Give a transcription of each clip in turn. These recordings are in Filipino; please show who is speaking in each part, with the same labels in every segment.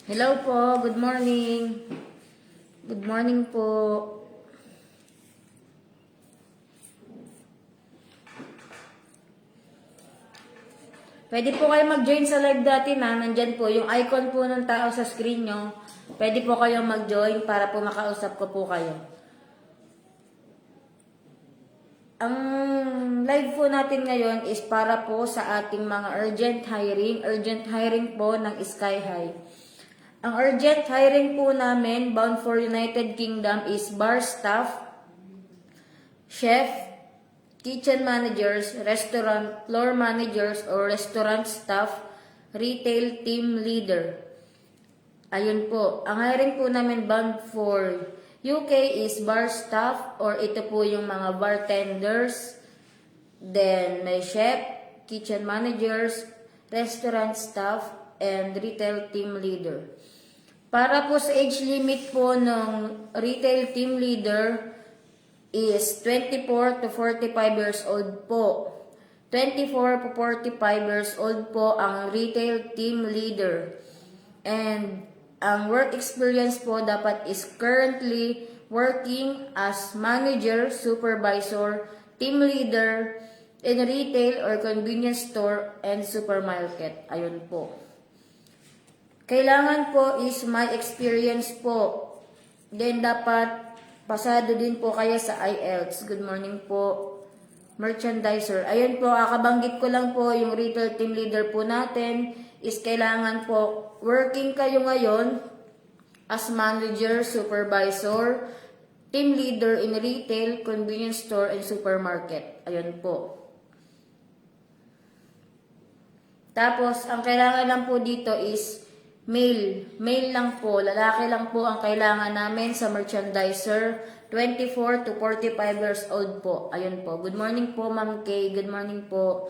Speaker 1: Hello po, good morning. Good morning po. Pwede po kayo mag-join sa live dati na. Nandyan po yung icon po ng tao sa screen nyo. Pwede po kayong mag-join para po makausap ko po kayo. Ang live po natin ngayon is para po sa ating mga urgent hiring. Urgent hiring po ng Sky High. Ang urgent hiring po namin, bound for United Kingdom, is bar staff, chef, kitchen managers, restaurant floor managers or restaurant staff, retail team leader. Ayun po. Ang hiring po namin bound for UK is bar staff or ito po yung mga bartenders. Then may chef, kitchen managers, restaurant staff, and retail team leader. Para po sa age limit po ng retail team leader is 24 to 45 years old po. 24 to 45 years old po ang retail team leader. And ang work experience po dapat is currently working as manager, supervisor, team leader in retail or convenience store and supermarket. Ayun po. Kailangan po is my experience po. Then dapat pasado din po kayo sa IELTS. Good morning po. Merchandiser. Ayun po, kabanggit ko lang po yung retail team leader po natin is kailangan po working kayo ngayon as manager, supervisor, team leader in retail, convenience store, and supermarket. Ayun po. Tapos, ang kailangan lang po dito is male. Male lang po. Lalaki lang po ang kailangan namin sa merchandiser. 24 to 45 years old po. Ayun po. Good morning po, Ma'am Kay. Good morning po.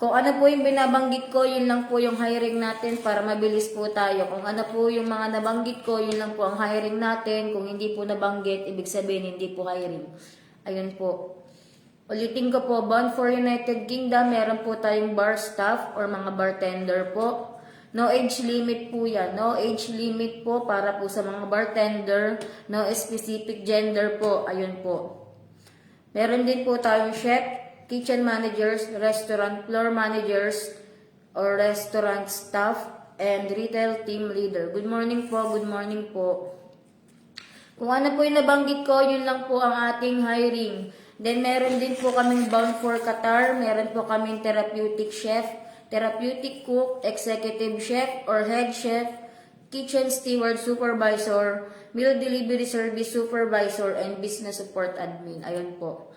Speaker 1: Kung ano po yung binabanggit ko, yun lang po yung hiring natin para mabilis po tayo. Kung ano po yung mga nabanggit ko, yun lang po ang hiring natin. Kung hindi po nabanggit, ibig sabihin hindi po hiring. Ayun po. Ulitin ko po, bound for United Kingdom, meron po tayong bar staff or mga bartender po. No age limit po yan. No age limit po para po sa mga bartender. No specific gender po. Ayun po. Meron din po tayong chef, kitchen managers, restaurant floor managers, or restaurant staff, and retail team leader. Good morning po, good morning po. Kung ano po yung nabanggit ko, yun lang po ang ating hiring. Then meron din po kaming bound for Qatar, meron po kaming therapeutic chef, therapeutic cook, executive chef or head chef, kitchen steward supervisor, meal delivery service supervisor, and business support admin. Ayun po.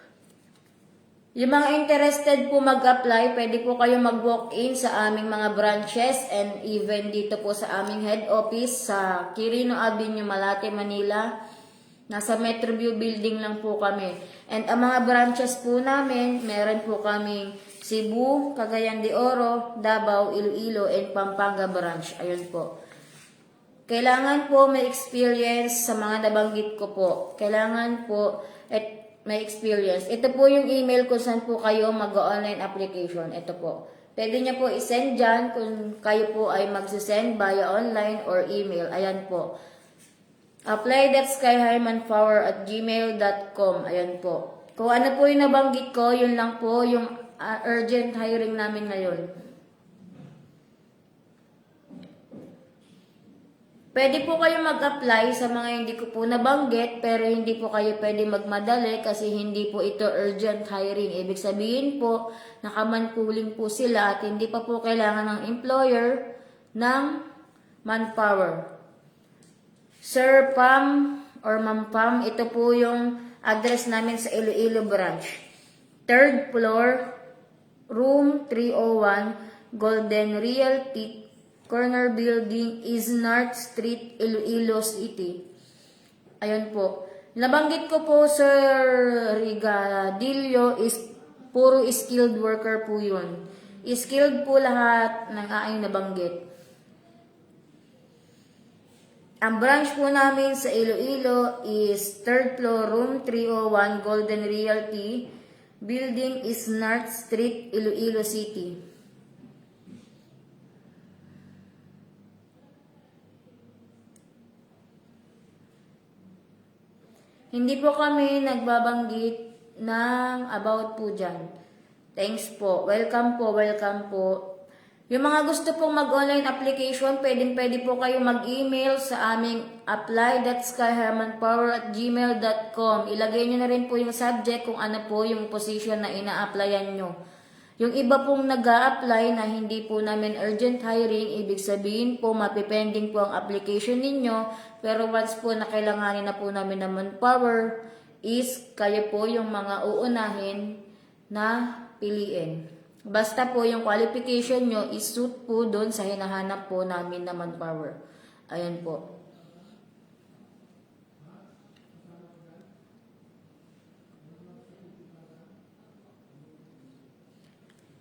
Speaker 1: Yung mga interested po mag-apply, pwede po kayo mag-walk-in sa aming mga branches and even dito po sa aming head office sa Quirino Avenue, Malate, Manila. Nasa Metroview building lang po kami. And ang mga branches po namin, meron po kaming Cebu, Cagayan de Oro, Davao, Iloilo, and Pampanga branch. Ayun po. Kailangan po may experience sa mga nabanggit ko po. Kailangan po may experience. Ito po yung email kung saan po kayo mag-online application. Ito po. Pwede niya po isend dyan kung kayo po ay magsisend via online or email. Ayan po. apply.skyhighmanpower@gmail.com. Ayan po. Kung ano po yung nabanggit ko, yun lang po yung urgent hiring namin ngayon. Pwede po kayo mag-apply sa mga hindi ko po nabanggit, pero hindi po kayo pwede magmadali kasi hindi po ito urgent hiring. Ibig sabihin po, nakamanpuling po sila at hindi pa po kailangan ng employer ng manpower. Sir Pam or Ma'am Pam, ito po yung address namin sa Iloilo branch. 3rd floor, room 301, Golden Realty, corner building, Isnart Street, Iloilo City. Ayun po. Nabanggit ko po, Sir Rigadillo, is puro skilled worker po yun. Skilled po lahat ng aking nabanggit. Ang branch po namin sa Iloilo is 3rd floor, room 301, Golden Realty, building Isnart Street, Iloilo City. Hindi po kami nagbabanggit ng about po dyan. Thanks po. Welcome po, welcome po. Yung mga gusto pong mag-online application, pwede po kayo mag-email sa aming apply.skyhermanpower@gmail.com. Ilagay nyo na rin po yung subject kung ano po yung position na ina-applyan nyo. Yung iba pong nag-a-apply na hindi po namin urgent hiring, ibig sabihin po mapipending po ang application ninyo, pero once po na kailanganin na po namin ng manpower, is kayo po yung mga uunahin na piliin. Basta po yung qualification nyo is suit po doon sa hinahanap po namin na manpower. Ayan po.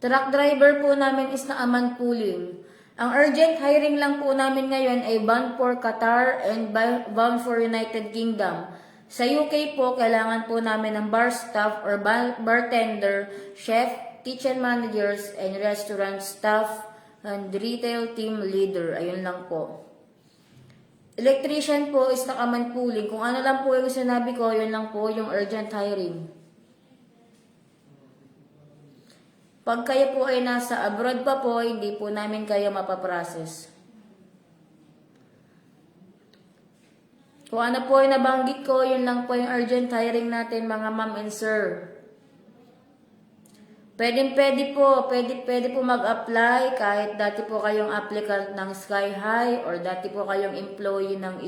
Speaker 1: Truck driver po namin is naaman pooling. Ang urgent hiring lang po namin ngayon ay bound for Qatar and bound for United Kingdom. Sa UK po, kailangan po namin ng bar staff or bartender, chef, kitchen managers, and restaurant staff, and retail team leader. Ayun lang po. Electrician po is nakaman pooling. Kung ano lang po yung sinabi ko, yun lang po yung urgent hiring. Pag kayo po ay nasa abroad pa po, hindi po namin kayo mapaprocess. Kung ano po yung nabanggit ko, yun lang po yung urgent hiring natin mga ma'am and sir. Pwede po mag-apply kahit dati po kayong applicant ng Sky High or dati po kayong employee ng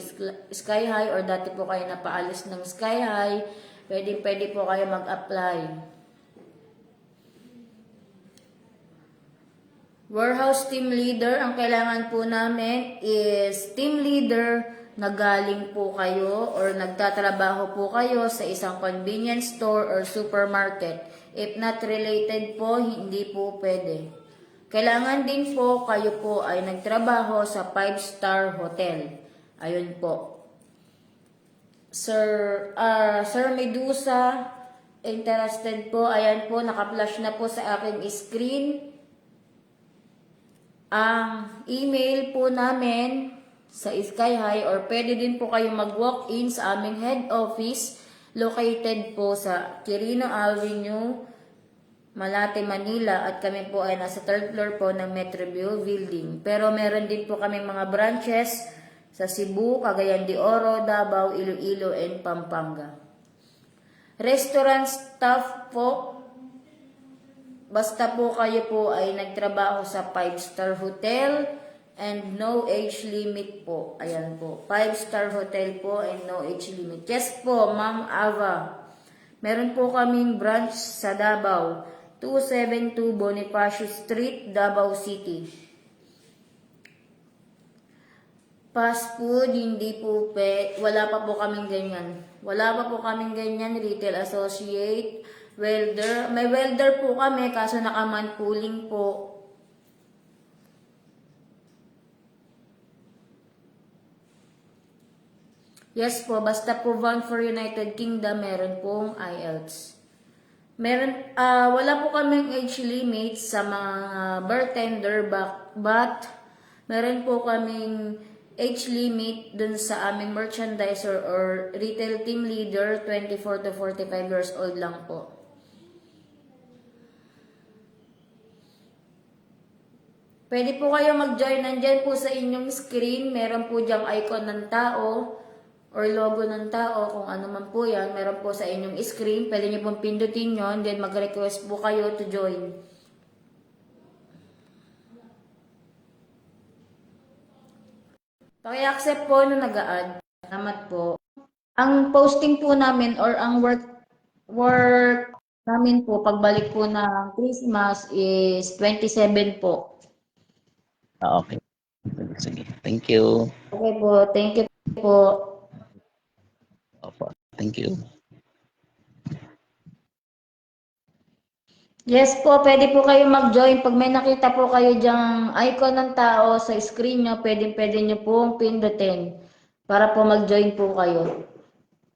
Speaker 1: Sky High or dati po kayo napaalis ng Sky High. Pwede po kayo mag-apply. Warehouse team leader, ang kailangan po namin is team leader na galing po kayo or nagtatrabaho po kayo sa isang convenience store or supermarket. If not related po, hindi po pwede. Kailangan din po kayo po ay nagtrabaho sa 5-star hotel. Ayun po. Sir Medusa, interested po. Ayan po, naka-flash na po sa aking screen. Ang email po namin sa Sky High or pwede din po kayo mag-walk-in sa aming head office located po sa Quirino Avenue, Malate, Manila at kami po ay nasa 3rd floor po ng Metroview Building. Pero meron din po kami mga branches sa Cebu, Cagayan de Oro, Davao, Iloilo, and Pampanga. Restaurant staff po, basta po kayo po ay nagtrabaho sa 5-star hotel and no age limit po. Ayan po. 5-star hotel po and no age limit. Yes po, Ma'am Ava. Meron po kaming branch sa Davao. 272 Bonifacio Street, Davao City. Fast food, hindi po wala pa po kaming ganyan. Wala pa po kaming ganyan, retail associate, welder. May welder po kami, kaso nakaman pooling po. Yes po, basta po bound for United Kingdom, meron pong IELTS. Wala po kaming age limit sa mga bartender, but meron po kaming age limit dun sa aming merchandiser or retail team leader, 24 to 45 years old lang po. Pwede po kayo mag-join. Nandyan po sa inyong screen, meron po diyang icon ng tao or logo ng tao, kung ano man po yan, meron po sa inyong screen. Pwede nyo pong pindutin yun, then mag-request po kayo to join. Paki-accept po na nag-a-add. Salamat po. Ang posting po namin or ang work namin po, pagbalik po ng Christmas is 27 po.
Speaker 2: Okay. Sige. Thank you.
Speaker 1: Okay po. Thank you po.
Speaker 2: Opo. Thank you.
Speaker 1: Yes po, pwede po kayo mag-join. Pag may nakita po kayo dyang icon ng tao sa screen nyo, pwede nyo pong pindutin para po mag-join po kayo.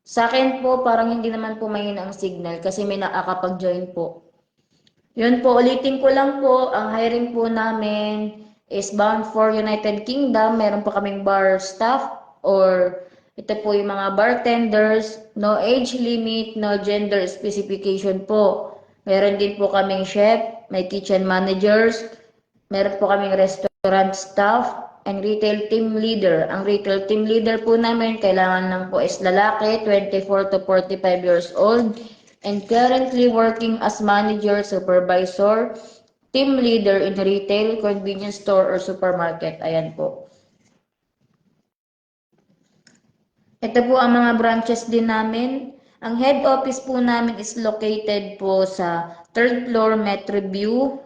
Speaker 1: Sa akin po, parang hindi naman po mahina ang signal kasi may nakakapag-join po. Yun po, ulitin ko lang po, ang hiring po namin is bound for United Kingdom. Meron po kaming bar staff or Ito po yung mga bartenders, no age limit, no gender specification po. Meron din po kaming chef, may kitchen managers, meron po kaming restaurant staff, and retail team leader. Ang retail team leader po namin, kailangan lang po is lalaki, 24 to 45 years old, and currently working as manager, supervisor, team leader in retail, convenience store, or supermarket. Ayan po. Ito po ang mga branches din namin. Ang head office po namin is located po sa 3rd floor Metroview,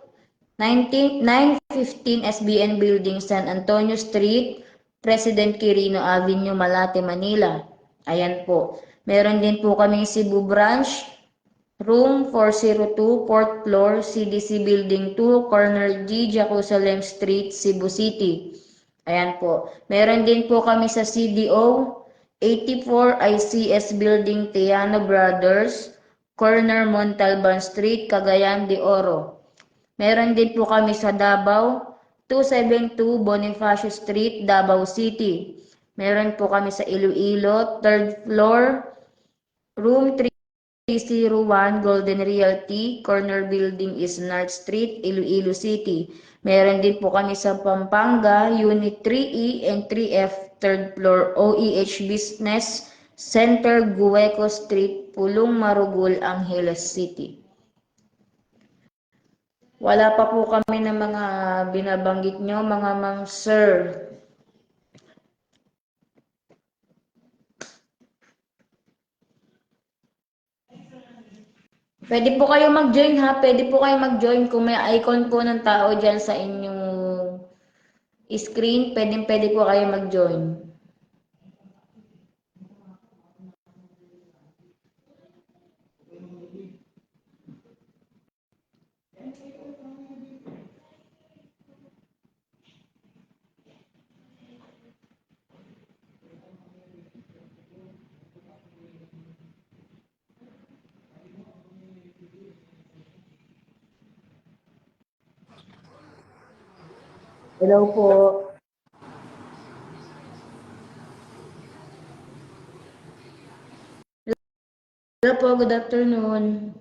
Speaker 1: 915 SBN Building, San Antonio Street, President Quirino Avenue, Malate, Manila. Ayan po. Meron din po kaming Cebu branch, room 402, 4th floor, CDC Building 2, corner G, Jerusalem Street, Cebu City. Ayan po. Meron din po kami sa CDO, 84 ICS Building, Tiano Brothers, corner Montalban Street, Cagayan de Oro. Meron din po kami sa Davao, 272 Bonifacio Street, Davao City. Meron po kami sa Iloilo, 3rd floor, room 301 Golden Realty, corner building is North Street, Iloilo City. Meron din po kami sa Pampanga, Unit 3E and 3F, 3rd floor, OEH Business Center, Gueco Street, Pulong Marugul, Angeles City. Wala pa po kami ng mga binabanggit nyo, mga ma'am sir. Pwede po kayo mag-join ha, pwede po kayo mag-join kung may icon po ng tao dyan sa inyong screen, pwede po kayo mag-join. Hello po. Hello po, good afternoon.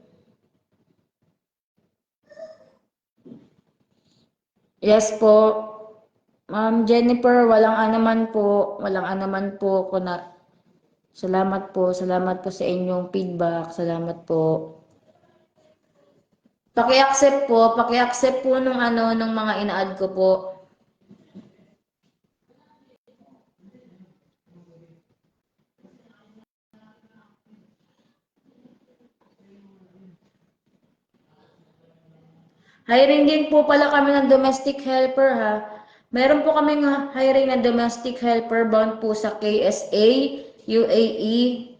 Speaker 1: Yes po. Ma'am Jennifer, walang anuman po. Walang anuman po. Salamat po. Salamat po sa inyong feedback. Salamat po. Paki-accept po nung mga ina-add ko po. Hiring din po pala kami ng domestic helper ha. Meron po kami hiring ng domestic helper bound po sa KSA, UAE,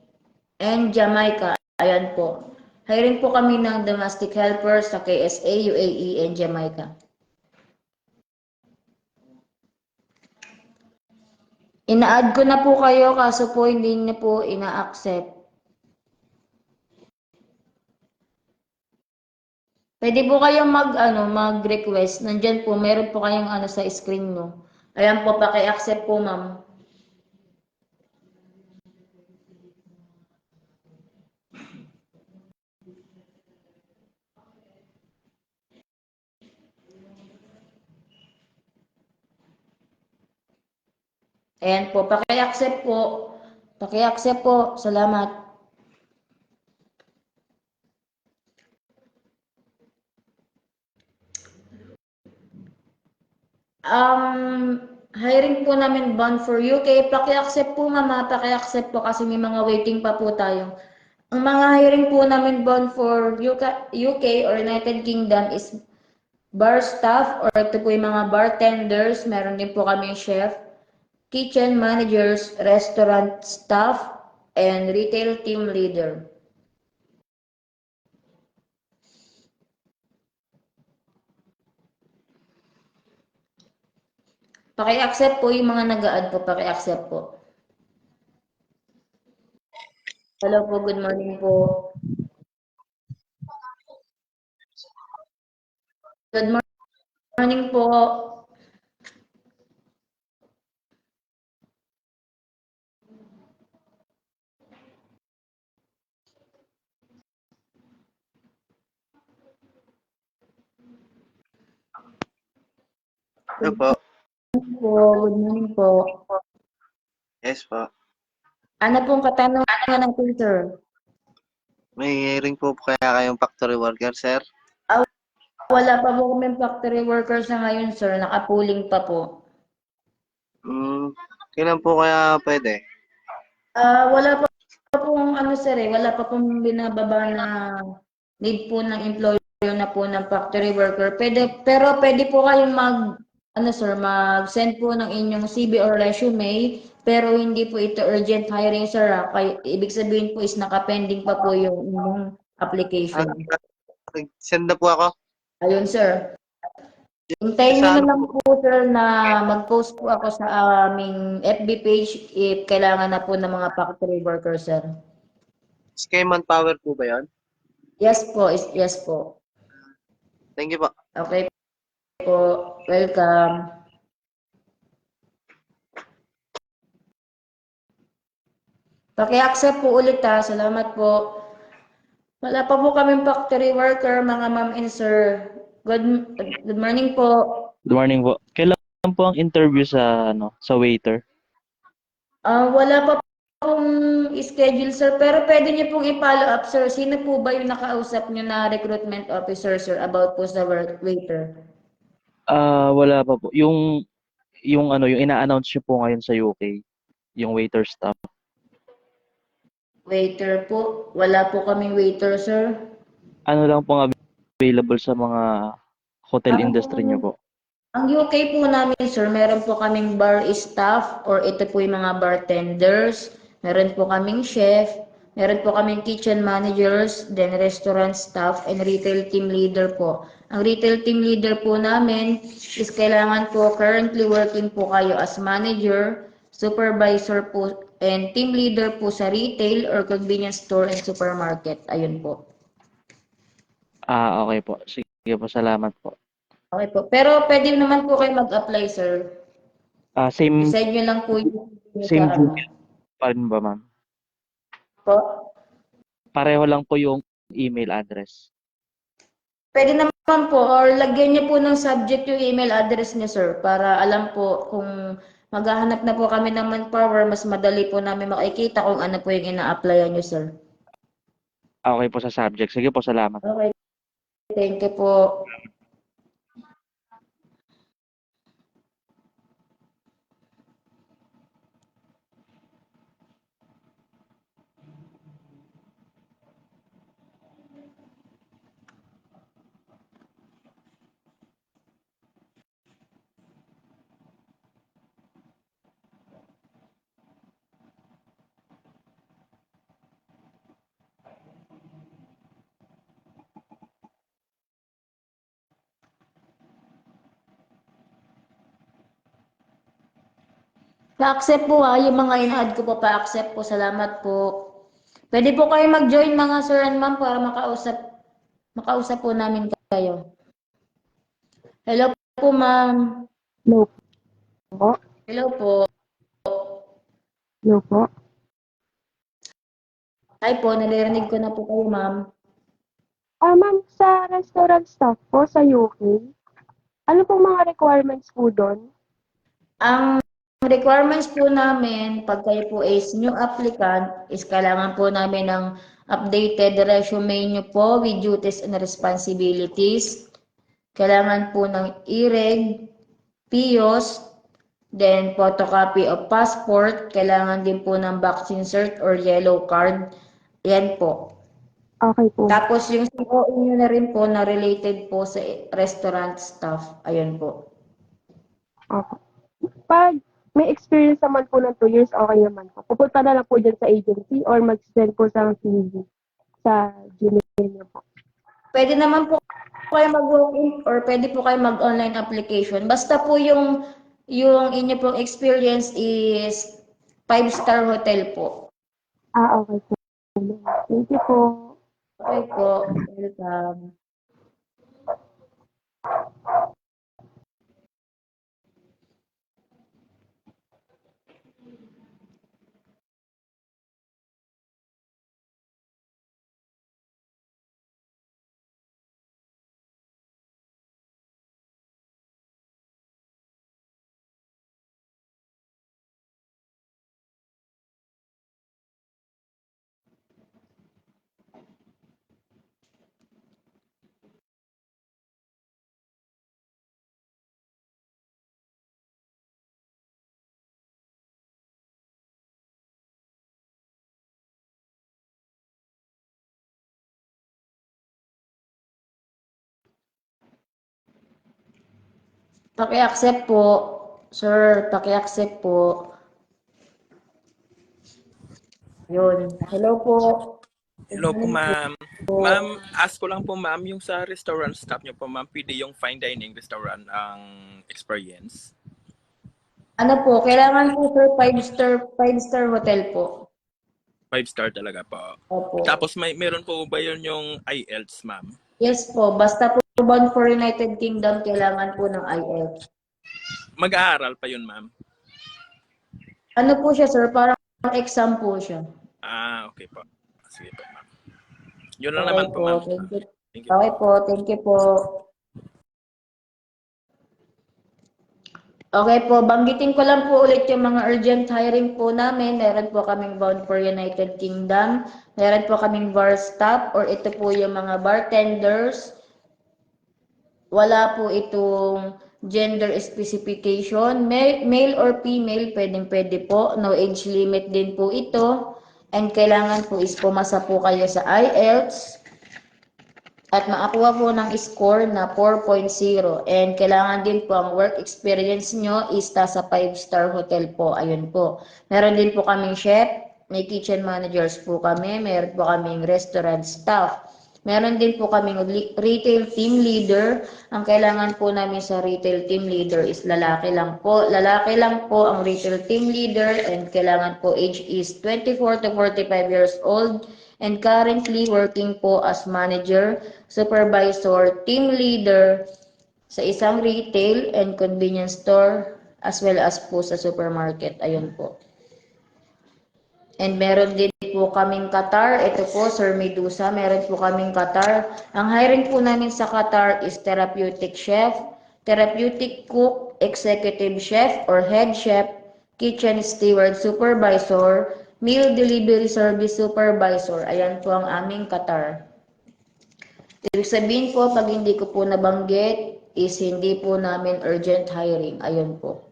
Speaker 1: and Jamaica. Ayan po. Hiring po kami ng domestic helper sa KSA, UAE, and Jamaica. Ina-add ko na po kayo kaso po hindi niyo po ina-accept. Pwede po kayong mag-request. Nandiyan po, meron po kayong sa screen mo. Ayan po, paki-accept po, ma'am. Ayan po, paki-accept po. Paki-accept po. Salamat. Hiring po namin bound for UK. Paki-accept po mama, paki-accept po kasi may mga waiting pa po tayo. Ang mga hiring po namin bound for UK or United Kingdom is bar staff or ito po yung mga bartenders. Meron din po kami chef, kitchen managers, restaurant staff, and retail team leader. Paki-accept po yung mga nag-a-add po, paki-accept po. Hello po, good morning po. Good morning po.
Speaker 3: Hello po.
Speaker 1: Good morning po.
Speaker 3: Yes po.
Speaker 1: Ano pong katanungan natin, sir?
Speaker 3: May hiring po kaya kayong factory worker, sir?
Speaker 1: Wala pa po kami factory workers na ngayon, sir. Nakapuling pa po.
Speaker 3: Kailan po kaya pwede?
Speaker 1: Wala pa pong ano, sir, wala pa pong binababa na need po ng employer na po ng factory worker. Pero pwede po kayong mag-send po ng inyong CV or resume, pero hindi po ito urgent hiring, sir. Ibig sabihin po is nakapending pa po yung inyong application.
Speaker 3: Send na po ako.
Speaker 1: Ayun, sir. Hintayin nyo na lang po, sir, na mag-post po ako sa aming FB page if kailangan na po ng mga factory workers, sir.
Speaker 3: Sky Manpower po ba yan?
Speaker 1: Yes po, yes po.
Speaker 3: Thank you po.
Speaker 1: Okay po, welcome. Paki-accept po ulit ha, salamat po. Wala pa po kaming factory worker, mga ma'am and sir. Good morning po.
Speaker 4: Good morning po. Kailan po ang interview sa waiter?
Speaker 1: Wala pa pong schedule, sir, pero pwede niyo pong i-follow up, sir. Sino po ba yung nakausap niyo na recruitment officer, sir, about po sa waiter?
Speaker 4: Wala pa po. Yung ina-announce niyo po ngayon sa UK, yung waiter staff.
Speaker 1: Waiter po, wala po kaming waiter, sir.
Speaker 4: Ano lang po available sa mga hotel industry niyo po?
Speaker 1: Ang UK po namin, sir, meron po kaming bar staff or ito po yung mga bartenders, meron po kaming chef, meron po kaming kitchen managers, then restaurant staff and retail team leader po. Ang retail team leader po namin is kailangan po currently working po kayo as manager, supervisor po, and team leader po sa retail or convenience store and supermarket. Ayun po.
Speaker 4: Okay po. Sige po, salamat po.
Speaker 1: Okay po. Pero pwede naman po kayo mag-apply, sir.
Speaker 4: Same
Speaker 1: Decide nyo lang po yung
Speaker 4: Gmail pa rin ba, ma'am?
Speaker 1: po.
Speaker 4: Pareho lang po yung email address.
Speaker 1: Pwede naman po, or lagyan niyo po ng subject yung email address niyo, sir, para alam po kung maghahanap na po kami ng manpower, mas madali po namin makikita kung ano po yung ina-applyan niyo, sir.
Speaker 4: Okay po sa subject. Sige po, salamat.
Speaker 1: Okay. Thank you po. Pa-accept po ha, yung mga ina-add ko po, pa-accept po. Salamat po. Pwede po kayo mag-join mga sir and ma'am para makausap po namin kayo. Hello po, ma'am.
Speaker 5: Hello po.
Speaker 1: Hello po.
Speaker 5: Hello po.
Speaker 1: Hi po, naririnig ko na po kayo, ma'am.
Speaker 5: Ma'am, sa restaurant staff po sa UK, ano pong mga requirements po doon?
Speaker 1: Ang requirements po namin, pag kayo po is new applicant, is kailangan po namin ng updated resume nyo po with duties and responsibilities. Kailangan po ng e-reg, PIOS, then photocopy of passport. Kailangan din po ng vaccine cert or yellow card. Yan po.
Speaker 5: Okay po.
Speaker 1: Tapos yung COE nyo na rin po na related po sa restaurant staff. Ayun po.
Speaker 5: Okay. Pag may experience naman po ng 2 years, okay naman po. Pupunta na lang po dyan sa agency or mag-send po sa CV sa Gmail niyo po.
Speaker 1: Pwede naman po kayo mag-walk-in or pwede po kayo mag-online application. Basta po yung inyo pong experience is 5-star hotel po.
Speaker 5: Okay po. Thank you po.
Speaker 1: Okay po. Welcome. Paki-accept po. Sir, paki-accept po. Yun. Hello po. Good
Speaker 6: Hello po,
Speaker 1: morning
Speaker 6: ma'am.
Speaker 1: po.
Speaker 6: Ma'am, ask ko lang po, ma'am, yung sa restaurant staff niyo po, ma'am, pwede yung fine dining restaurant ang experience?
Speaker 1: Ano po, kailangan po sir, five-star hotel po.
Speaker 6: 5-star talaga po.
Speaker 1: Opo.
Speaker 6: Tapos meron po ba yun yung IELTS, ma'am?
Speaker 1: Yes po, basta po bound for United Kingdom, kailangan po ng IELTS.
Speaker 6: Mag-aaral pa yun, ma'am?
Speaker 1: Ano po siya sir, parang exam po siya.
Speaker 6: Okay po. Sige po, ma'am. Yun lang
Speaker 1: Okay
Speaker 6: naman po,
Speaker 1: po,
Speaker 6: ma'am.
Speaker 1: thank you.
Speaker 6: Thank you po.
Speaker 1: Okay po, thank you po. Okay po, banggitin ko lang po ulit yung mga urgent hiring po namin. Meron po kaming bound for United Kingdom. Meron po kaming bar staff or ito po yung mga bartenders. Wala po itong gender specification. Male or female, pwede po. No age limit din po ito. And kailangan po is pumasa po kayo sa IELTS. At makakuha po ng score na 4.0 and kailangan din po ang work experience nyo is sa 5-star hotel po. Ayun po. Meron din po kaming chef, may kitchen managers po kami, meron po kaming restaurant staff. Meron din po kaming retail team leader. Ang kailangan po namin sa retail team leader is lalaki lang po. Lalaki lang po ang retail team leader and kailangan po age is 24 to 45 years old and currently working po as manager, supervisor, team leader sa isang retail and convenience store as well as po sa supermarket. Ayun po. And meron din po kaming Qatar. Ito po, Sir Medusa. Meron po kaming Qatar. Ang hiring po namin sa Qatar is therapeutic chef, therapeutic cook, executive chef or head chef, kitchen steward supervisor, meal delivery service supervisor. Ayan po ang aming Qatar. Ibig sabihin po, pag hindi ko po nabanggit, is hindi po namin urgent hiring. Ayun po.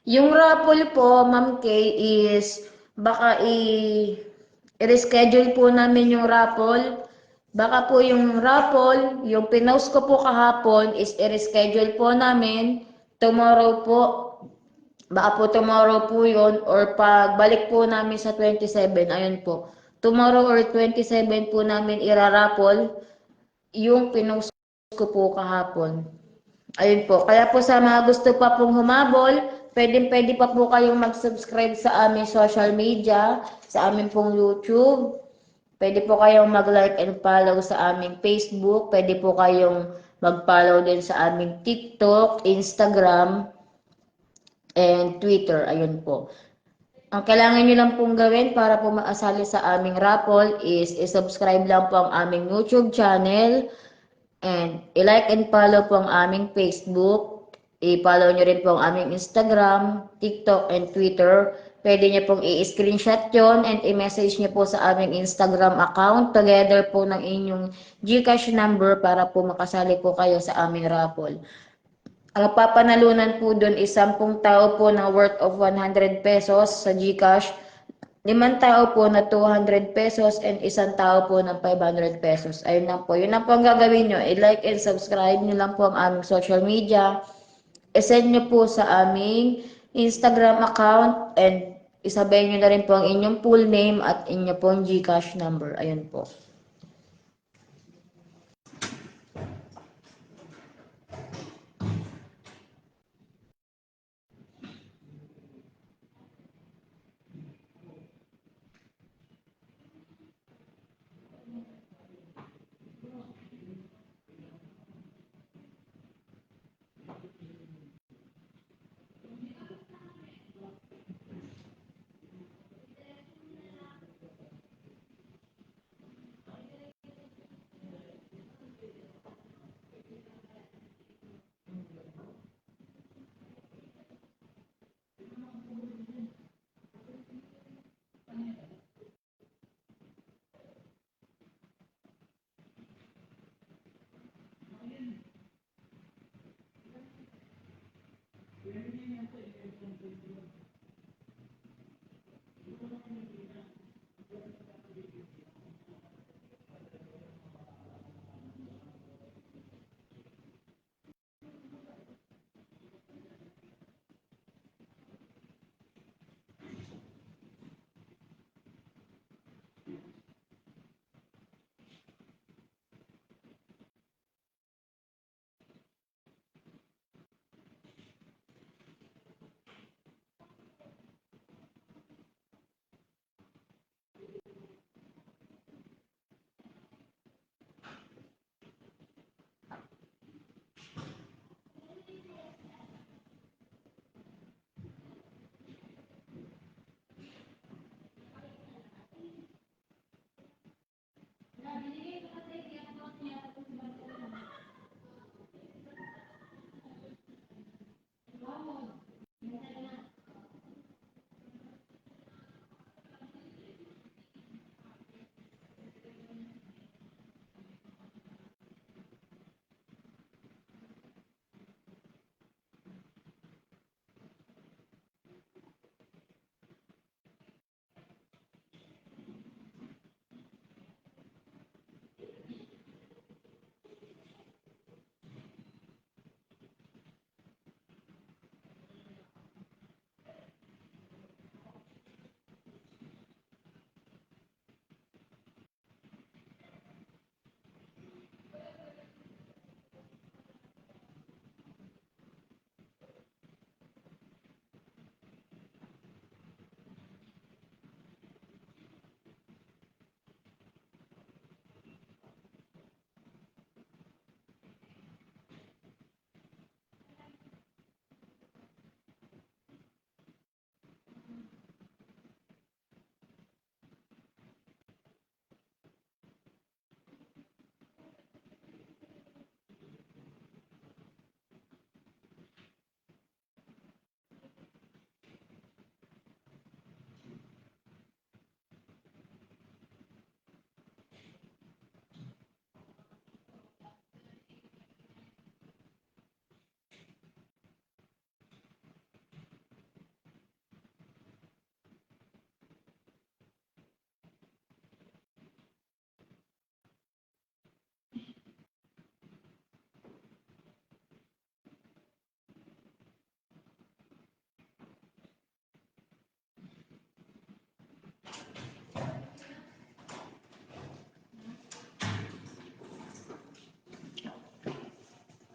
Speaker 1: Yung raffle po, Ma'am Kay, is baka i-reschedule po namin yung raffle. Baka po yung raffle, yung pinost ko po kahapon is i-reschedule po namin tomorrow po. Baka po tomorrow po yun or pagbalik po namin sa 27, ayun po. Tomorrow or 27 po namin iraraffle yung pinost ko po kahapon. Ayun po. Kaya po sa mga gusto pa pong humabol, pwede pa po kayong mag-subscribe sa aming social media, sa aming pong YouTube. Pwede po kayong mag-like and follow sa aming Facebook. Pwede po kayong mag-follow din sa aming TikTok, Instagram, and Twitter. Ayun po. Ang kailangan nyo lang pong gawin para po maasali sa aming raffle is i-subscribe lang po ang aming YouTube channel. And i-like and follow po ang aming Facebook. I-follow nyo rin po ang aming Instagram, TikTok, and Twitter. Pwede nyo pong i-screenshot yon and i-message nyo po sa aming Instagram account together po ng inyong GCash number para po makasali po kayo sa aming raffle. Ang papanalunan po doon is 10 tao po na worth of 100 pesos sa GCash. 5 tao po na 200 pesos and 1 tao po ng 500 pesos. Ayun lang po. Yun lang po ang gagawin nyo. I-like and subscribe nyo lang po ang aming social media. I-send nyo po sa aming Instagram account and isabay nyo na rin po ang inyong full name at inyong pong GCash number. Ayun po.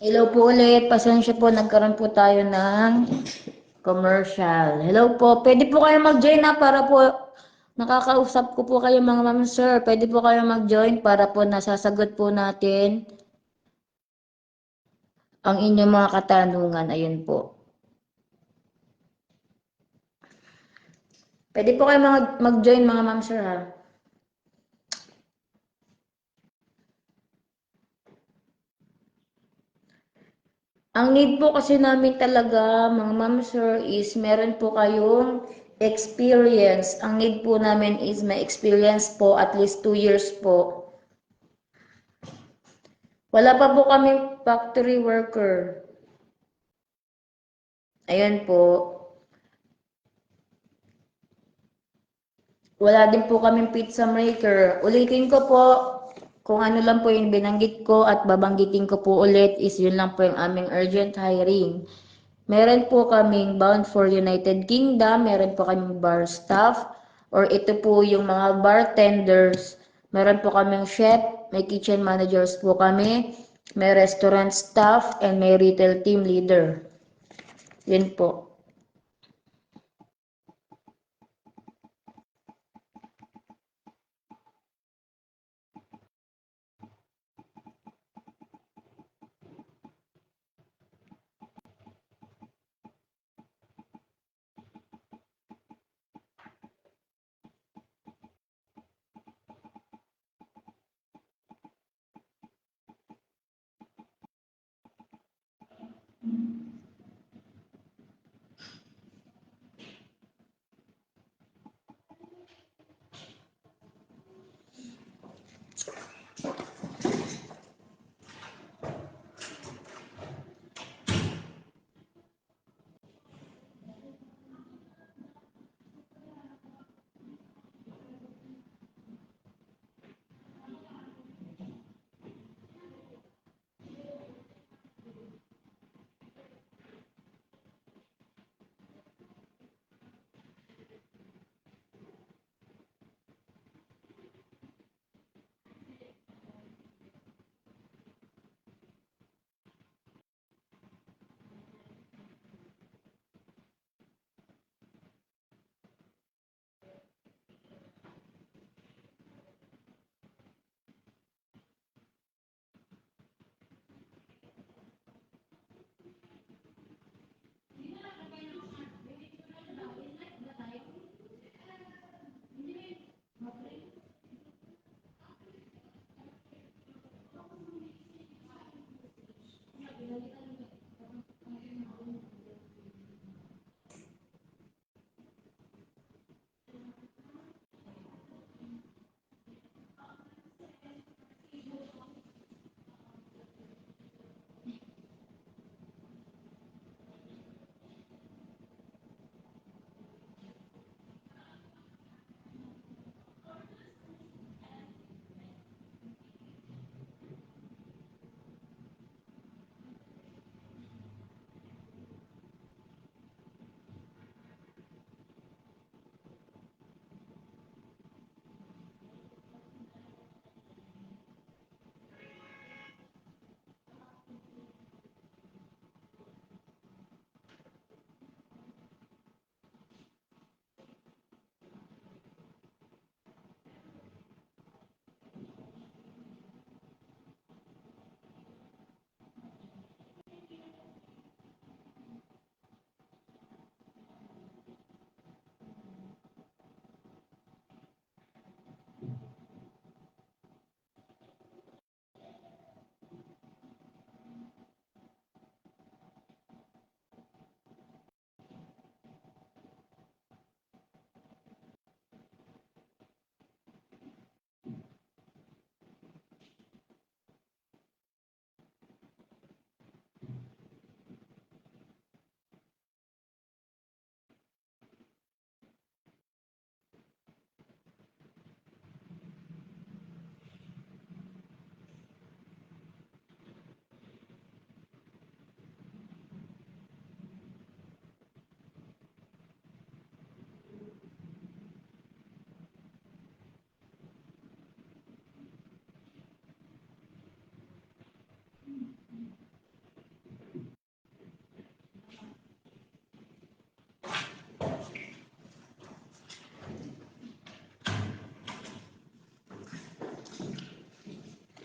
Speaker 1: Hello po ulit. Pasensya po, nagkaroon po tayo ng commercial. Hello po. Pwede po kayo mag-join na para po nakakausap ko po kayo mga ma'am sir. Pwede po kayo mag-join para po nasasagot po natin ang inyong mga katanungan. Ayun po. Pwede po kayo mag-join mga ma'am sir ha. Ang need po kasi namin talaga, mga ma'am sir, is meron po kayong experience. Ang need po namin is may experience po, at least 2 years po. Wala pa po kami factory worker. Ayan po. Wala din po kaming pizza maker. Ulitin ko po, kung ano lang po yung binanggit ko at babanggitin ko po ulit is yun lang po yung aming urgent hiring. Meron po kaming bound for United Kingdom, meron po kaming bar staff, or ito po yung mga bartenders. Meron po kaming chef, may kitchen managers po kami, may restaurant staff, and may retail team leader. Yun po.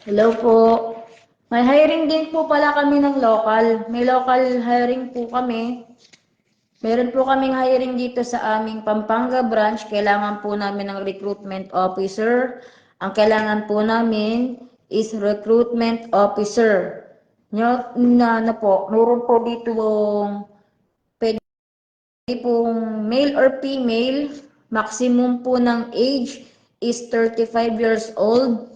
Speaker 1: Hello po. May hiring din po pala kami ng local. May local hiring po kami. Meron po kaming hiring dito sa aming Pampanga branch. Kailangan po namin ng recruitment officer. Ang kailangan po namin is recruitment officer. Meron po dito pwede pong male or female. Maximum po ng age is 35 years old.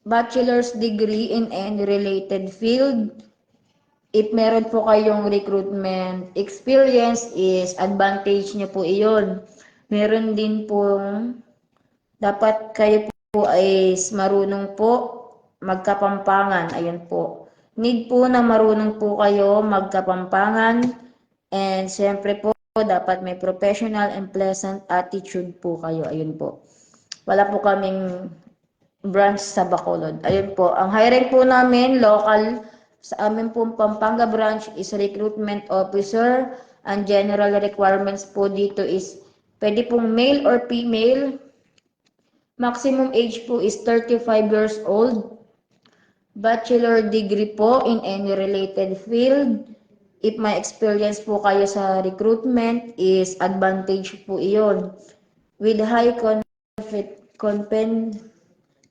Speaker 1: Bachelor's degree in any related field. If meron po kayong recruitment experience is advantage niyo po iyon. Meron din po dapat kayo po ay marunong po magkapampangan. Ayun po. Need po na marunong po kayo magkapampangan and siyempre po dapat may professional and pleasant attitude po kayo. Ayun po. Wala po kaming branch sa Bacolod. Ayun po. Ang hiring po namin, local, sa amin pong Pampanga branch is recruitment officer. Ang general requirements po dito is pwede pong male or female. Maximum age po is 35 years old. Bachelor degree po in any related field. If may experience po kayo sa recruitment is advantage po iyon. With high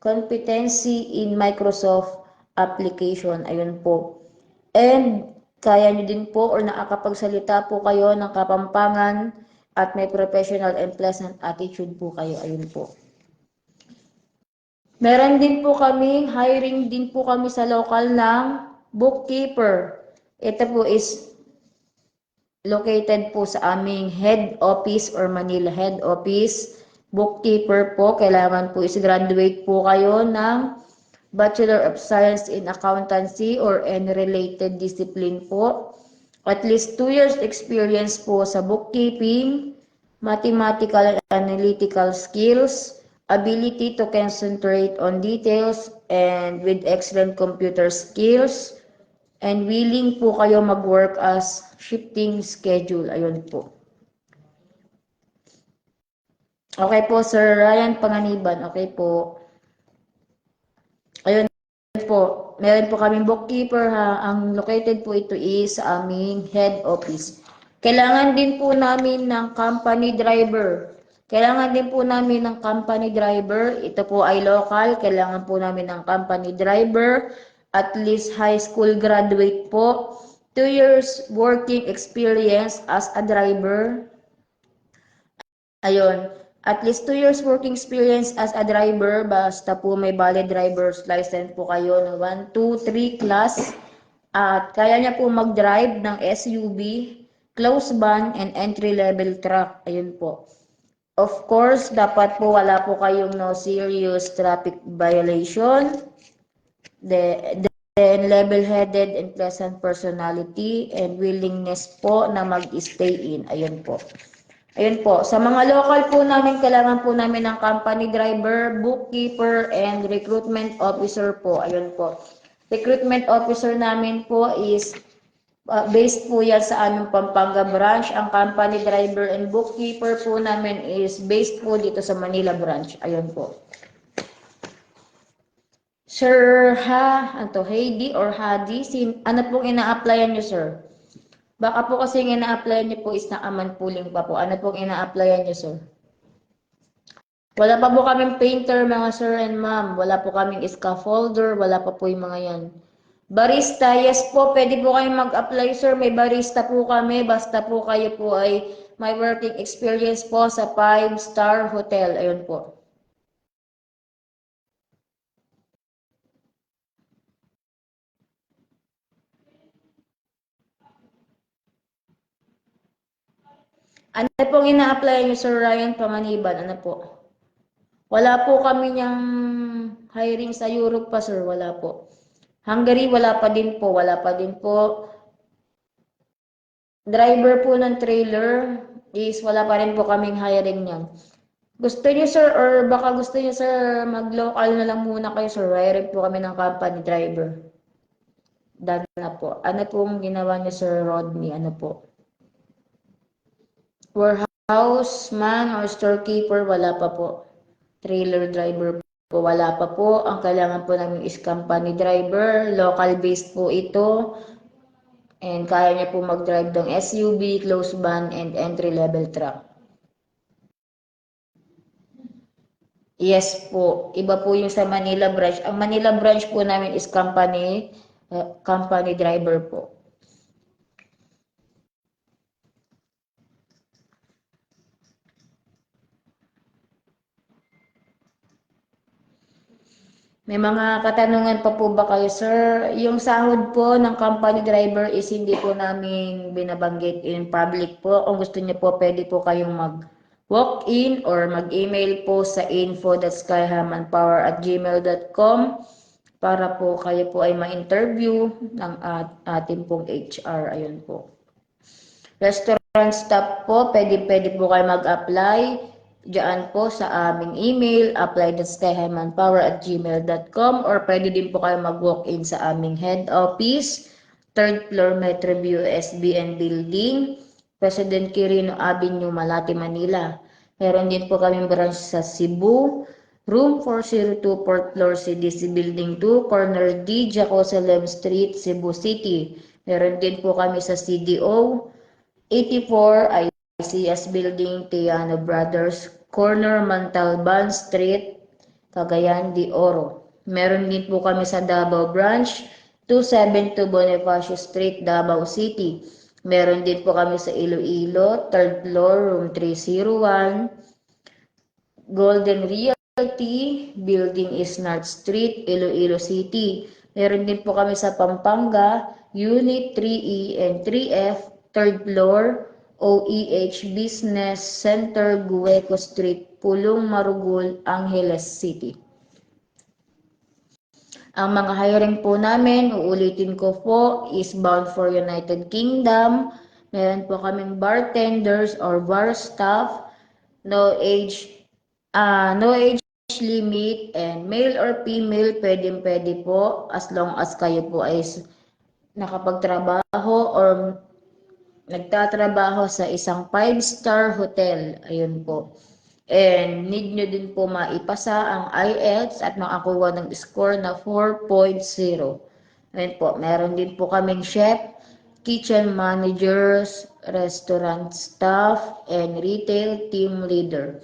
Speaker 1: competency in Microsoft application. Ayun po. And kaya nyo din po or nakakapagsalita po kayo ng Kapampangan at may professional and pleasant attitude po kayo. Ayun po. Meron din po kami, hiring din po kami sa local ng bookkeeper. Ito po is located po sa aming head office or Manila head office. Bookkeeper po, kailangan po is-graduate po kayo ng Bachelor of Science in Accountancy or any related discipline po. At least 2 years experience po sa bookkeeping, mathematical and analytical skills, ability to concentrate on details, and with excellent computer skills, and willing po kayo mag-work as shifting schedule. Ayun po. Okay po, Sir Ryan Panganiban. Okay po. Ayun po. Meron po kaming bookkeeper ha. Ang located po ito is sa aming head office. Kailangan din po namin ng company driver. Kailangan din po namin ng company driver. Ito po ay local. Kailangan po namin ng company driver. At least high school graduate po. 2 years working experience as a driver. Ayun. At least 2 years working experience as a driver. Basta po may valid driver's license po kayo ng 1, 2, 3 class. At kaya niya po mag-drive ng SUV, close van, and entry-level truck. Ayun po. Of course, dapat po wala po kayong no serious traffic violation. Then level-headed and pleasant personality and willingness po na mag-stay in. Ayun po. Ayun po. Sa mga local po namin, kailangan po namin ng company driver, bookkeeper, and recruitment officer po. Ayun po. Recruitment officer namin po is based po yan sa aming Pampanga branch. Ang company driver and bookkeeper po namin is based po dito sa Manila branch. Ayun po. Sir Heidi or Hadi, ano pong ina-applyan nyo, sir? Baka po kasi yung ina-applyan nyo po is nakaman pooling pa po. Ano pong ina-applyan nyo, sir? Wala pa po kaming painter, mga sir and ma'am. Wala po kaming scaffolder. Wala pa po yung mga yan. Barista, yes po. Pwede po kayong mag-apply, sir. May barista po kami. Basta po kayo po ay may working experience po sa 5-star hotel. Ayun po. Ano pong ina-apply niyo, Sir Ryan Panganiban? Ano po? Wala po kami niyang hiring sa Europe pa, sir. Wala po. Hungary, wala pa din po. Wala pa din po. Driver po ng trailer is wala pa rin po kaming hiring niyan. Gusto niyo, sir, or baka gusto niyo, sir, mag-local na lang muna kayo, sir. Hiring po kami ng company driver. Done na po. Ano pong ginawa niyo, Sir Rodney? Ano po? Warehouse man or storekeeper, wala pa po. Trailer driver po, wala pa po. Ang kailangan po namin is company driver. Local based po ito. And kaya niya po mag-drive ng SUV, close van, and entry-level truck. Yes po. Iba po yung sa Manila branch. Ang Manila branch po namin is company driver po. May mga katanungan pa po ba kayo, sir? Yung sahod po ng company driver is hindi po namin binabanggit in public po. Kung gusto niyo po, pwede po kayong mag-walk-in or mag-email po sa info.skyhamanpower@gmail.com para po kayo po ay ma-interview ng ating pong HR. Ayun po. Restaurant staff po, pwede po kayo mag-apply. Diyan po sa aming email, apply.skyhighmanpower@gmail.com, or pwede din po kayo mag-walk-in sa aming head office, 3rd floor Metroview SBN Building, President Quirino Avenue, Malate, Manila. Meron din po kaming branch sa Cebu, room 402, 4th floor CDC Building 2, corner D, Jacoselem Street, Cebu City. Meron din po kami sa CDO, 84 ICS Building, Tiano Brothers, corner Montalban Street, Cagayan de Oro. Meron din po kami sa Davao Branch, 272 Bonifacio Street, Davao City. Meron din po kami sa Iloilo, 3rd floor, room 301, Golden Realty, Building is North Street, Iloilo City. Meron din po kami sa Pampanga, Unit 3E and 3F, 3rd floor, OEH Business Center, Gueco Street, Pulong Marugul, Angeles City. Ang mga hiring po namin, uulitin ko po, is bound for United Kingdom. Meron po kaming bartenders or bar staff, no age limit, and male or female, pwede po, as long as kayo po ay nakapagtrabaho or nagtatrabaho sa isang 5-star hotel. Ayun po. And need nyo din po maipasa ang IELTS at makakuha ng score na 4.0. Ayun po. Meron din po kaming chef, kitchen managers, restaurant staff, and retail team leader.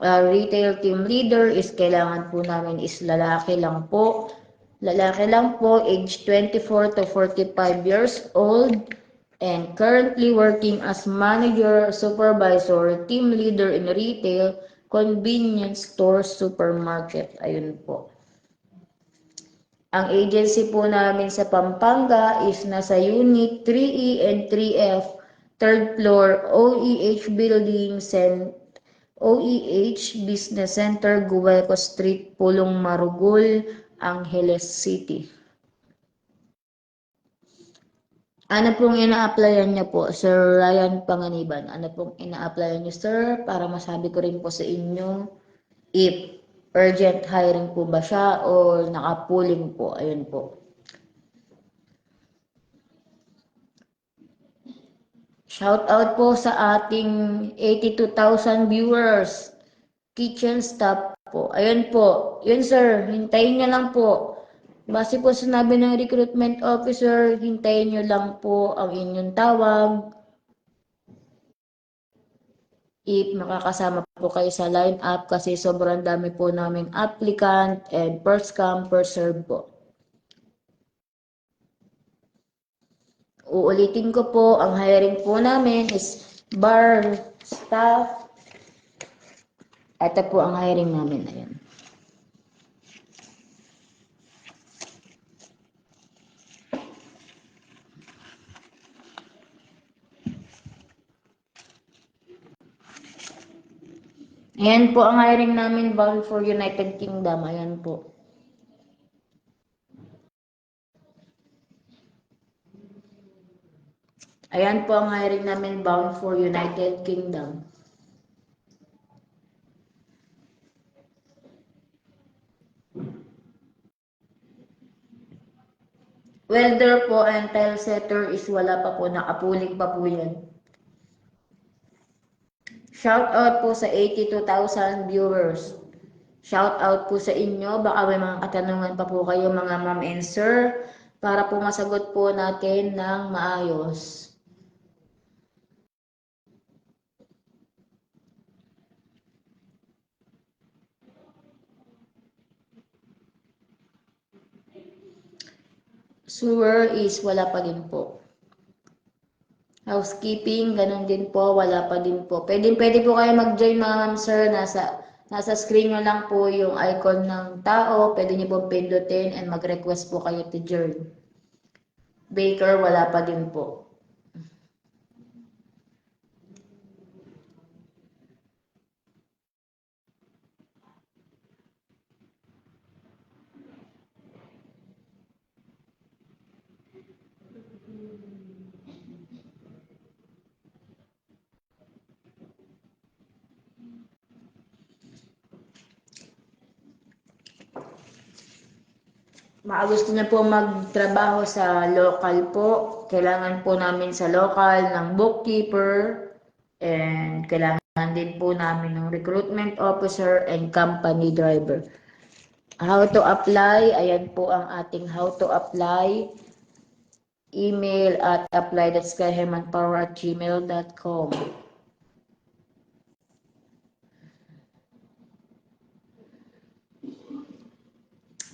Speaker 1: Retail team leader is kailangan po namin is lalaki lang po. Lalaki lang po, age 24 to 45 years old, and currently working as manager, supervisor, team leader in retail, convenience store, supermarket. Ayun po. Ang agency po namin sa Pampanga is nasa Unit 3E and 3F, 3rd floor, OEH Building, OEH Business Center, Gueco Street, Pulong Marugul, Angeles City. Ano pong ina-applyan niyo po, Sir Ryan Panganiban? Ano pong ina-applyan niyo, sir, para masabi ko rin po sa inyo if urgent hiring po ba siya o naka-pooling po? Ayun po. Shout out po sa ating 82,000 viewers. Kitchen staff po. Ayun po. Yun, sir. Hintayin niyo lang po. Base po sinabi ng recruitment officer, hintayin nyo lang po ang inyong tawag. If makakasama po kayo sa line-up kasi sobrang dami po naming applicant and first come, first serve po. Uulitin ko po, ang hiring po namin is bar staff. Ito po ang hiring namin. Ayan. Ayan po ang hiring namin bound for United Kingdom. Ayan po. Ayan po ang hiring namin bound for United Kingdom. Welder po and tile setter is wala pa po, nakapuling pa po yan. Shout out po sa 82,000 viewers. Shout out po sa inyo. Baka may mga katanungan pa po kayo mga ma'am and sir para po masagot po natin ng maayos. Sewer is wala pa din po. Housekeeping, ganun din po, wala pa din po. Pwede po kayo mag-join mga ma'am sir, nasa screen nyo lang po yung icon ng tao, pwede nyo po pindutin and mag-request po kayo to join. Baker, wala pa din po. Gusto niyo po magtrabaho sa local po, kailangan po namin sa local ng bookkeeper and kailangan din po namin ng recruitment officer and company driver. How to apply? Ayan po ang ating how to apply. Email at apply.skyhermanpower@gmail.com.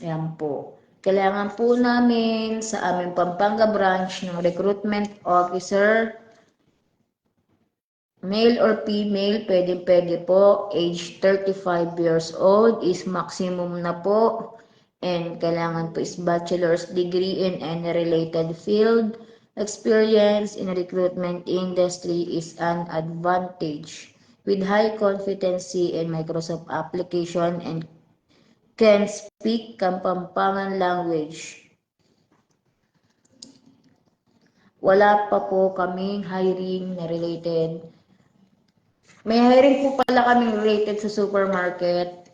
Speaker 1: Ayan po. Kailangan po namin sa aming Pampanga branch ng recruitment officer, male or female, pwede po, age 35 years old is maximum na po. And kailangan po is bachelor's degree in any related field. Experience in recruitment industry is an advantage. With high competency in Microsoft application and can speak Kapampangan language. Wala pa po kaming hiring na related. May hiring po pala kaming related sa supermarket.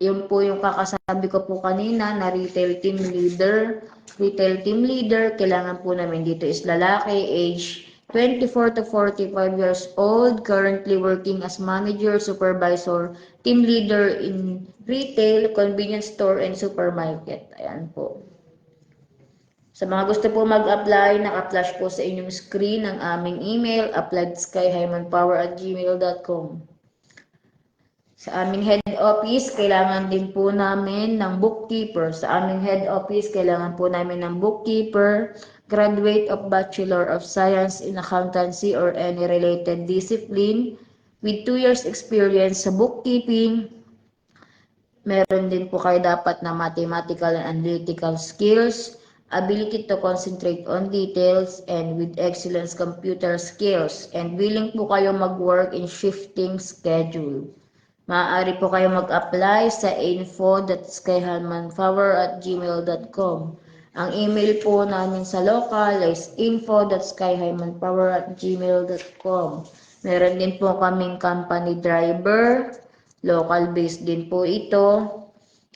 Speaker 1: Yun po yung kakasabi ko po kanina na retail team leader. Retail team leader, kailangan po namin dito is lalaki, age 24 to 45 years old, currently working as manager, supervisor, team leader in retail, convenience store, and supermarket. Ayan po. Sa mga gusto po mag-apply, naka-flash po sa inyong screen ang aming email, applied@skyhermanpower@gmail.com. Sa aming head office, kailangan din po namin ng bookkeeper. Sa aming head office, kailangan po namin ng bookkeeper, graduate of Bachelor of Science in Accountancy or any related discipline, with 2 years experience sa bookkeeping. Meron din po kayo dapat na mathematical and analytical skills, ability to concentrate on details, and with excellent computer skills, and willing po kayo mag-work in shifting schedule. Maaari po kayo mag-apply sa info.skyhermanpower@gmail.com. Ang email po namin sa local is info.skyhermanpower@gmail.com. Meron din po kaming company driver, local based din po ito.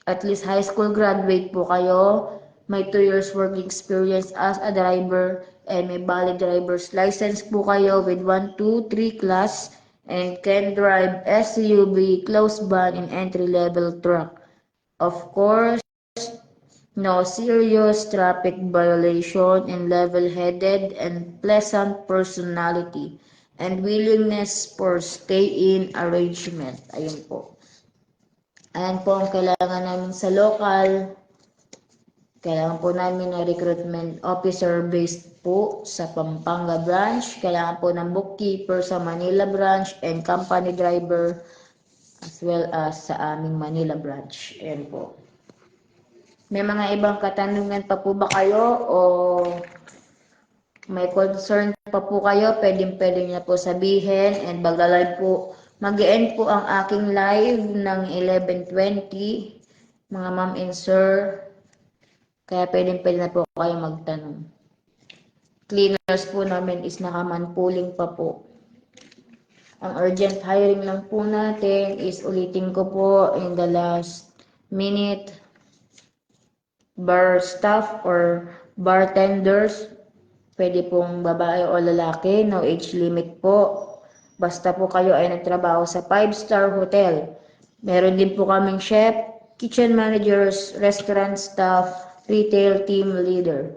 Speaker 1: At least high school graduate po kayo. May 2 years working experience as a driver and may valid driver's license po kayo with 1, 2, 3 class and can drive SUV, closed van, and entry-level truck. Of course, no serious traffic violation and level-headed and pleasant personality and willingness for stay-in arrangement. Ayun po. Ayan po ang kailangan namin sa local. Kailangan po namin na recruitment officer based po sa Pampanga branch. Kailangan po ng bookkeeper sa Manila branch and company driver as well as sa aming Manila branch. Ayan po. May mga ibang katanungan pa po ba kayo o may concern pa po kayo? Pwede niya po sabihin and magla-live po. Mag-end po ang aking live ng 11:20. Mga ma'am and sir, kaya pwede na po kayo magtanong. Cleaners po namin is nakamanpuling pa po. Ang urgent hiring lang po natin is ulitin ko po in the last minute. Bar staff or bartenders, pwede pong babae o lalaki, no age limit po. Basta po kayo ay nagtrabaho sa 5-star hotel. Meron din po kaming chef, kitchen managers, restaurant staff, retail team leader.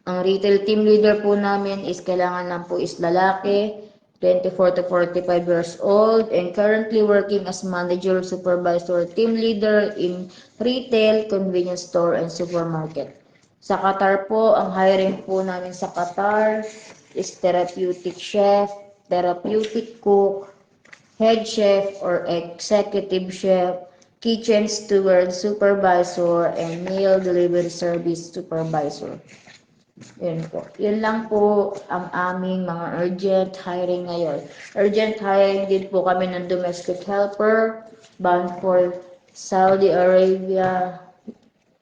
Speaker 1: Ang retail team leader po namin is kailangan lang po is lalaki, 24 to 45 years old, and currently working as manager, supervisor, team leader in retail, convenience store, and supermarket. Sa Qatar po, ang hiring po namin sa Qatar is therapeutic chef, therapeutic cook, head chef or executive chef, kitchen steward, supervisor, and meal delivery service supervisor. Yun po. Yun lang po ang aming mga urgent hiring ngayon. Urgent hiring din po kami ng domestic helper, bound for Saudi Arabia,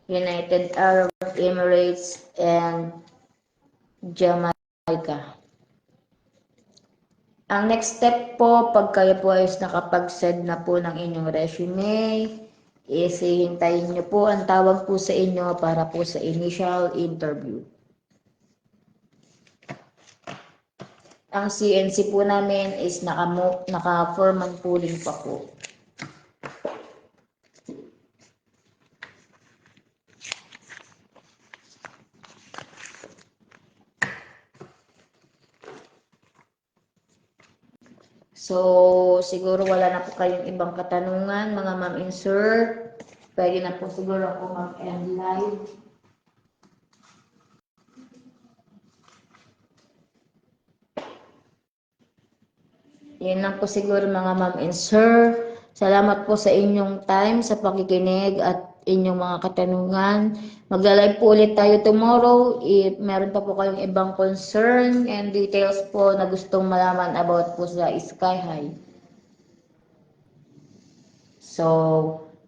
Speaker 1: United Arab Emirates, and Jamaica. Ang next step po, pag kayo po ay nakapag-send na po ng inyong resume, is hihintayin nyo po ang tawag po sa inyo para po sa initial interview. Ang CNC po namin is naka-foreman pooling pa po. So, siguro wala na po kayong ibang katanungan, mga ma'am and sir. Pwede na po siguro ako mag-end live. Yan lang po siguro mga ma'am and sir. Salamat po sa inyong time, sa pakikinig at inyong mga katanungan. Magla-live po ulit tayo tomorrow. If meron pa po kayong ibang concern and details po na gustong malaman about po sa Sky High. So,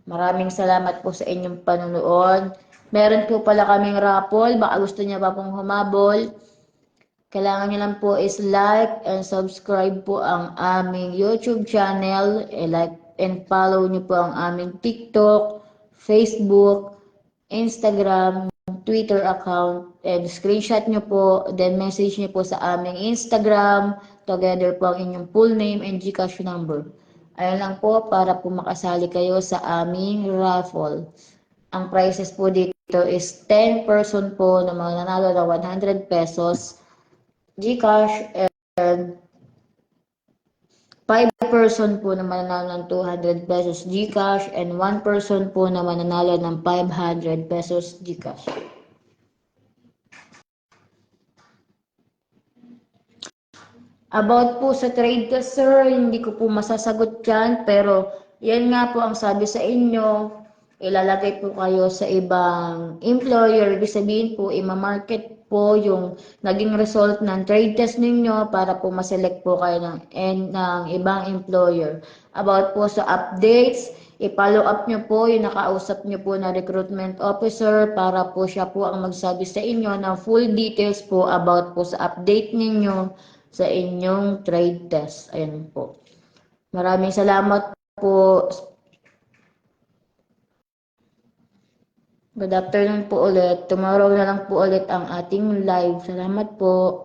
Speaker 1: maraming salamat po sa inyong panonood. Meron po pala kaming raffle. Baka gusto niya pa pong humabol. Kailangan nyo lang po is like and subscribe po ang aming YouTube channel. Like and follow nyo po ang aming TikTok, Facebook, Instagram, Twitter account. And screenshot nyo po, then message nyo po sa aming Instagram. Together po ang inyong full name and GCash number. Ayun lang po para po makasali kayo sa aming raffle. Ang prices po dito is 10 person po na mananalo ng 100 pesos. GCash, and 5 person po na mananalo ng 200 pesos GCash, and 1 person po na mananalo ng 500 pesos GCash. About po sa trade test, sir, hindi ko po masasagot yan, pero yan nga po ang sabi sa inyo, ilalagay po kayo sa ibang employer, ibig sabihin po, ima-market po yung naging result ng trade test ninyo para po ma-select po kayo ng ibang employer. About po sa updates, i-follow up nyo po yung nakausap nyo po na recruitment officer para po siya po ang magsabi sa inyo ng full details po about po sa update ninyo sa inyong trade test. Ayan po. Maraming salamat po. Good afternoon po ulit. Tomorrow na lang po ulit ang ating live. Salamat po.